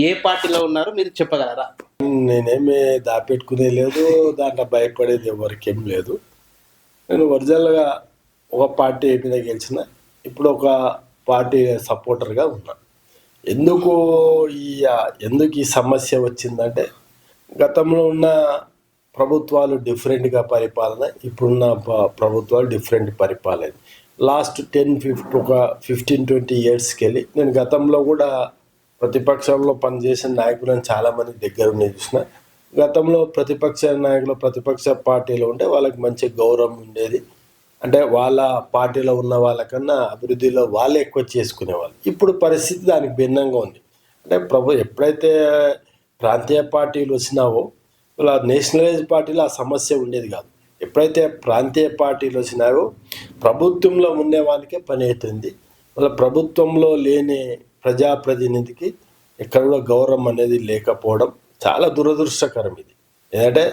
ఏ పార్టీలో ఉన్నారో మీరు చెప్పగలరా? నేనేమి దాపెట్టుకునే లేదు, దాంట్లో భయపడేది ఎవరికేం లేదు. నేను ఒరిజినల్గా ఒక పార్టీ మీద గెలిచిన, ఇప్పుడు ఒక పార్టీ సపోర్టర్గా ఉన్నా. ఎందుకు ఈ ఎందుకు ఈ సమస్య వచ్చిందంటే, గతంలో ఉన్న ప్రభుత్వాలు డిఫరెంట్గా పరిపాలన, ఇప్పుడున్న ప్రభుత్వాలు డిఫరెంట్ పరిపాలన. లాస్ట్ 15-20 ఇయర్స్కి వెళ్ళి నేను గతంలో కూడా ప్రతిపక్షంలో పనిచేసిన నాయకులను చాలామంది దగ్గర చూసిన. గతంలో ప్రతిపక్ష నాయకులు ప్రతిపక్ష పార్టీలో ఉంటే వాళ్ళకి మంచి గౌరవం ఉండేది. అంటే వాళ్ళ పార్టీలో ఉన్న వాళ్ళకన్నా అభివృద్ధిలో వాళ్ళే ఎక్కువ చేసుకునేవాళ్ళు. ఇప్పుడు పరిస్థితి దానికి భిన్నంగా ఉంది. అంటే ఎప్పుడైతే ప్రాంతీయ పార్టీలు వచ్చినావో ఇలా నేషనలైజ్ పార్టీలో ఆ సమస్య ఉండేది కాదు. ఎప్పుడైతే ప్రాంతీయ పార్టీలు వచ్చినావో ప్రభుత్వంలో ఉండే వాళ్ళకే పని అవుతుంది. వాళ్ళ ప్రభుత్వంలో లేని ప్రజాప్రతినిధికి ఎక్కడ కూడా గౌరవం అనేది లేకపోవడం చాలా దురదృష్టకరం. ఇది ఏంటంటే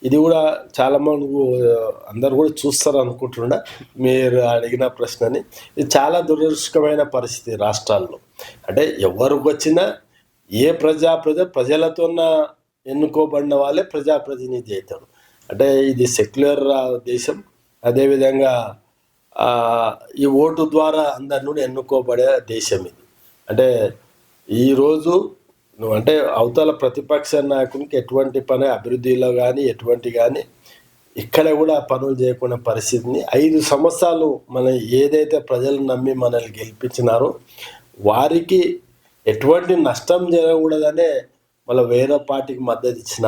ఇది కూడా చాలామంది అందరు కూడా చూస్తారు అనుకుంటున్నా మీరు అడిగిన ప్రశ్నని. ఇది చాలా దురదృష్టకరమైన పరిస్థితి రాష్ట్రాల్లో. అంటే ఎవరికి వచ్చినా ఏ ప్రజలతో ఎన్నుకోబడిన వాళ్ళే ప్రజాప్రతినిధి అవుతాడు. అంటే ఇది సెక్యులర్ దేశం. అదేవిధంగా ఈ ఓటు ద్వారా అందరి నుండి ఎన్నుకోబడే దేశం ఇది. అంటే ఈరోజు అంటే అవతల ప్రతిపక్ష నాయకునికి ఎటువంటి పని అభివృద్ధిలో కానీ ఎటువంటి కానీ ఇక్కడ కూడా పనులు చేయకుండా పరిస్థితిని 5 సంవత్సరాలు మన ఏదైతే ప్రజలు నమ్మి మనల్ని గెలిపించినారో వారికి ఎటువంటి నష్టం జరగకూడదనే మళ్ళీ వేరే పార్టీకి మద్దతు ఇచ్చిన